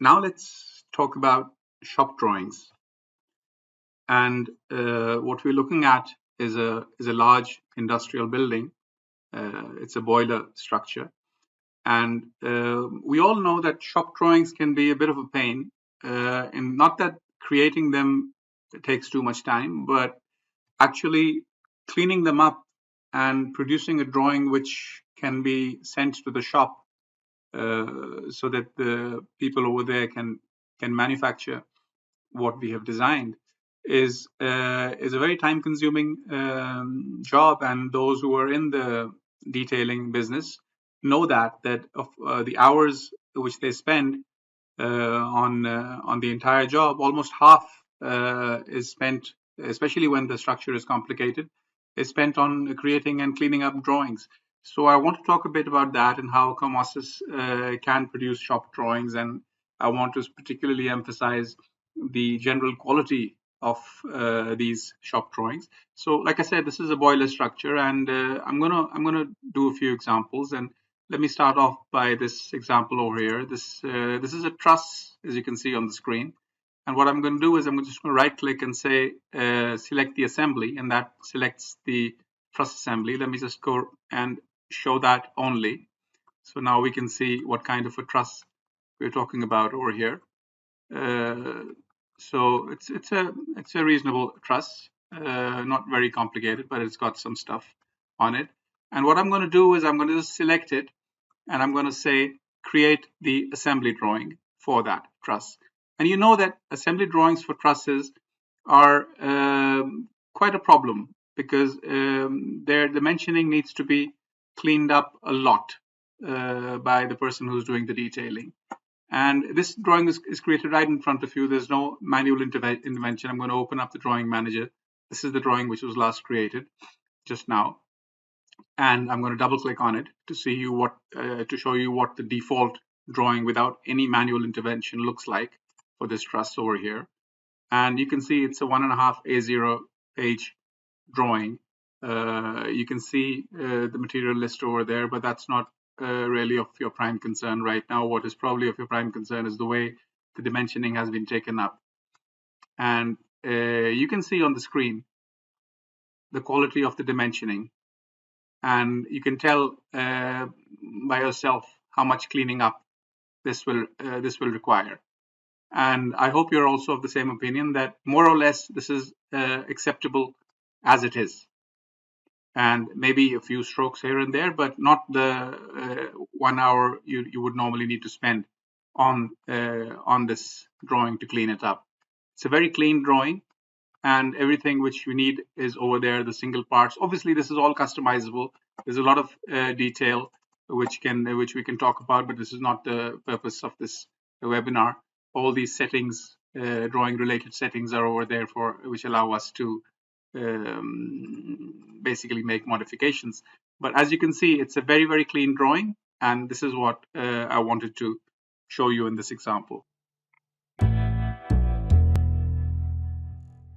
Now let's talk about shop drawings. And what we're looking at is a large industrial building. It's a boiler structure. And we all know that shop drawings can be a bit of a pain. And not that creating them takes too much time, but actually cleaning them up and producing a drawing which can be sent to the shop so that the people over there can manufacture what we have designed is a very time consuming job, and those who are in the detailing business know that of the hours which they spend on the entire job, almost half is spent, especially when the structure is complicated, is spent on creating and cleaning up drawings. So I want to talk a bit about that and how Comosys can produce shop drawings, and I want to particularly emphasize the general quality of these shop drawings. So, like I said, this is a boiler structure, and I'm gonna do a few examples. And let me start off by this example over here. This is a truss, as you can see on the screen. And what I'm going to do is I'm just going to right click and say select the assembly, and that selects the truss assembly. Let me just go and show that only. So now we can see what kind of a truss we're talking about over here. So it's a reasonable truss, not very complicated, but it's got some stuff on it. And what I'm going to do is I'm going to just select it, and I'm going to say create the assembly drawing for that truss. And you know that assembly drawings for trusses are quite a problem because their dimensioning needs to be cleaned up a lot by the person who's doing the detailing. And this drawing is created right in front of you. There's no manual intervention. I'm going to open up the drawing manager. This is the drawing which was last created just now. And I'm going to double click on it to see to show you what the default drawing without any manual intervention looks like for this truss over here. And you can see it's a 1.5 A0 page drawing. You can see the material list over there, but that's not really of your prime concern right now. What is probably of your prime concern is the way the dimensioning has been taken up. And you can see on the screen the quality of the dimensioning, and you can tell by yourself how much cleaning up this will require. And I hope you're also of the same opinion that more or less this is acceptable as it is, and maybe a few strokes here and there, but not the 1 hour you would normally need to spend on this drawing to clean it up. It's a very clean drawing, and everything which you need is over there, the single parts. Obviously, this is all customizable. There's a lot of detail which we can talk about, but this is not the purpose of this webinar. All these settings, drawing related settings, are over there which allow us to basically make modifications. But as you can see, it's a very, very clean drawing, and this is what I wanted to show you in this example.